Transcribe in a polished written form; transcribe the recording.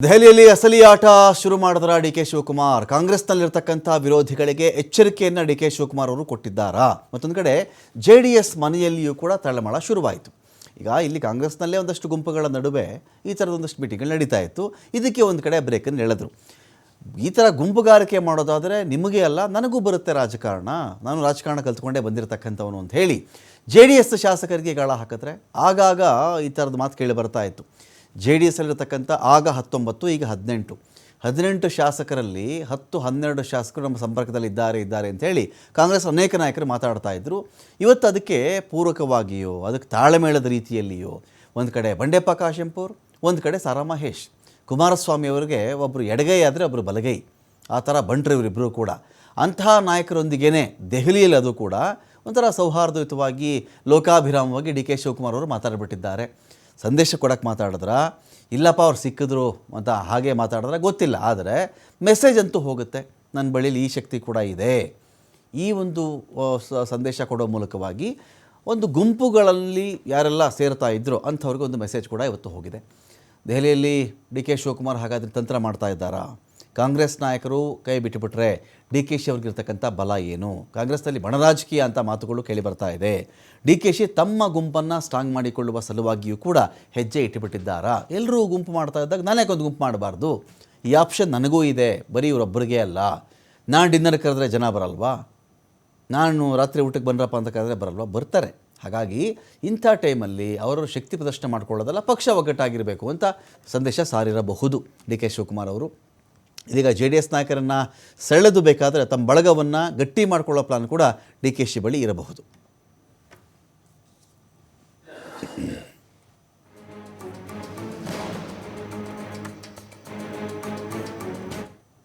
ದೆಹಲಿಯಲ್ಲಿ ಅಸಲಿ ಆಟ ಶುರು ಮಾಡಿದ್ರ ಡಿಕೆ ಶಿವಕುಮಾರ್. ಕಾಂಗ್ರೆಸ್ನಲ್ಲಿರ್ತಕ್ಕಂಥ ವಿರೋಧಿಗಳಿಗೆ ಎಚ್ಚರಿಕೆಯನ್ನು ಡಿಕೆ ಶಿವಕುಮಾರ್ ಅವರು ಕೊಟ್ಟಿದ್ದಾರಾ? ಮತ್ತೊಂದು ಕಡೆ ಜೆಡಿಎಸ್ ಮನೆಯಲ್ಲಿಯೂ ಕೂಡ ತಳಮಳ ಶುರುವಾಯಿತು. ಈಗ ಇಲ್ಲಿ ಕಾಂಗ್ರೆಸ್ನಲ್ಲೇ ಒಂದಷ್ಟು ಗುಂಪುಗಳ ನಡುವೆ ಈ ಥರದೊಂದಷ್ಟು ಮೀಟಿಂಗ್ಗಳು ನಡೀತಾ ಇತ್ತು. ಇದಕ್ಕೆ ಒಂದು ಕಡೆ ಬ್ರೇಕನ್ನು ಎಳೆದ್ರು. ಈ ಥರ ಗುಂಪುಗಾರಿಕೆ ಮಾಡೋದಾದರೆ ನಿಮಗೆ ಅಲ್ಲ ನನಗೂ ಬರುತ್ತೆ ರಾಜಕಾರಣ, ನಾನು ರಾಜಕಾರಣ ಕಲ್ತ್ಕೊಂಡೇ ಬಂದಿರತಕ್ಕಂಥವನು ಅಂತ ಹೇಳಿ ಜೆಡಿಎಸ್ ಶಾಸಕರಿಗೆ ಗಾಳ ಹಾಕಿದ್ರೆ ಆಗಾಗ ಈ ಥರದ ಮಾತು ಕೇಳಿ ಬರ್ತಾ ಇತ್ತು. ಜೆಡಿಎಸ್ ಅಲ್ಲಿರ್ತಕ್ಕಂಥ ಆಗ 19 ಈಗ 18 ಶಾಸಕರಲ್ಲಿ 10-12 ಶಾಸಕರು ನಮ್ಮ ಸಂಪರ್ಕದಲ್ಲಿ ಇದ್ದಾರೆ ಅಂತ ಹೇಳಿ ಕಾಂಗ್ರೆಸ್ ಅನೇಕ ನಾಯಕರು ಮಾತಾಡ್ತಾ ಇದ್ದರು. ಇವತ್ತು ಅದಕ್ಕೆ ಪೂರಕವಾಗಿಯೋ ಅದಕ್ಕೆ ತಾಳಮೇಳದ ರೀತಿಯಲ್ಲಿಯೋ ಒಂದು ಕಡೆ ಬಂಡೆಪ್ಪ ಕಾಶೆಂಪೂರ್, ಒಂದು ಕಡೆ ಸಾರಾ ಮಹೇಶ್, ಕುಮಾರಸ್ವಾಮಿ ಅವರಿಗೆ ಒಬ್ಬರು ಎಡಗೈ ಆದರೆ ಒಬ್ಬರು ಬಲಗೈ, ಆ ಥರ ಬಂಟ್ರು ಇವರಿಬ್ಬರು ಕೂಡ. ಅಂತಹ ನಾಯಕರೊಂದಿಗೇ ದೆಹಲಿಯಲ್ಲಿ ಅದು ಕೂಡ ಒಂಥರ ಸೌಹಾರ್ದಯುತವಾಗಿ ಲೋಕಾಭಿರಾಮವಾಗಿ ಡಿ ಕೆ ಶಿವಕುಮಾರ್ ಅವರು ಮಾತಾಡಿಬಿಟ್ಟಿದ್ದಾರೆ. ಸಂದೇಶ ಕೊಡೋಕ್ಕೆ ಮಾತಾಡಿದ್ರ ಇಲ್ಲಪ್ಪ ಅವ್ರು ಸಿಕ್ಕಿದ್ರು ಅಂತ ಹಾಗೆ ಮಾತಾಡಿದ್ರೆ ಗೊತ್ತಿಲ್ಲ, ಆದರೆ ಮೆಸೇಜ್ ಅಂತೂ ಹೋಗುತ್ತೆ, ನನ್ನ ಬಳಿಲಿ ಈ ಶಕ್ತಿ ಕೂಡ ಇದೆ. ಈ ಒಂದು ಸಂದೇಶ ಕೊಡೋ ಮೂಲಕವಾಗಿ ಒಂದು ಗುಂಪುಗಳಲ್ಲಿ ಯಾರೆಲ್ಲ ಸೇರ್ತಾ ಇದ್ರೋ ಅಂಥವ್ರಿಗೆ ಒಂದು ಮೆಸೇಜ್ ಕೂಡ ಇವತ್ತು ಹೋಗಿದೆ. ದೆಹಲಿಯಲ್ಲಿ ಡಿ ಕೆ ಶಿವಕುಮಾರ್ ಹಾಗಾದರೆ ತಂತ್ರ ಮಾಡ್ತಾ ಇದ್ದಾರಾ? ಕಾಂಗ್ರೆಸ್ ನಾಯಕರು ಕೈ ಬಿಟ್ಟುಬಿಟ್ರೆ ಡಿ ಕೆ ಶಿ ಅವ್ರಿಗಿರ್ತಕ್ಕಂಥ ಬಲ ಏನು? ಕಾಂಗ್ರೆಸ್ನಲ್ಲಿ ಬಣರಾಜಕೀಯ ಅಂತ ಮಾತುಗಳು ಕೇಳಿ ಬರ್ತಾ ಇದೆ. ಡಿ ಕೆ ಶಿ ತಮ್ಮ ಗುಂಪನ್ನು ಸ್ಟ್ರಾಂಗ್ ಮಾಡಿಕೊಳ್ಳುವ ಸಲುವಾಗಿಯೂ ಕೂಡ ಹೆಜ್ಜೆ ಇಟ್ಟುಬಿಟ್ಟಿದ್ದಾರಾ? ಎಲ್ಲರೂ ಗುಂಪು ಮಾಡ್ತಾ ಇದ್ದಾಗ ನಾನೇಕೊಂದು ಗುಂಪು ಮಾಡಬಾರ್ದು, ಈ ಆಪ್ಷನ್ ನನಗೂ ಇದೆ, ಬರೀ ಇವರೊಬ್ಬರಿಗೆ ಅಲ್ಲ. ನಾನು ಡಿನ್ನರ್ ಕರೆದ್ರೆ ಜನ ಬರಲ್ವಾ? ನಾನು ರಾತ್ರಿ ಊಟಕ್ಕೆ ಬಂದ್ರಪ್ಪ ಅಂತ ಕರೆದ್ರೆ ಬರಲ್ವಾ? ಬರ್ತಾರೆ. ಹಾಗಾಗಿ ಇಂಥ ಟೈಮಲ್ಲಿ ಅವರವರು ಶಕ್ತಿ ಪ್ರದರ್ಶನ ಮಾಡ್ಕೊಳ್ಳೋದಲ್ಲ, ಪಕ್ಷ ಒಗ್ಗಟ್ಟಾಗಿರಬೇಕು ಅಂತ ಸಂದೇಶ ಸಾರಿರಬಹುದು ಡಿ ಕೆ ಶಿವಕುಮಾರ್ ಅವರು. ಇದೀಗ ಜೆ ಡಿ ಎಸ್ ನಾಯಕರನ್ನು ಸೆಳೆದು ಬೇಕಾದರೆ ತಮ್ಮ ಬಳಗವನ್ನು ಗಟ್ಟಿ ಮಾಡಿಕೊಳ್ಳೋ ಪ್ಲಾನ್ ಕೂಡ ಡಿ ಕೆ ಶಿ ಬಳಿ ಇರಬಹುದು.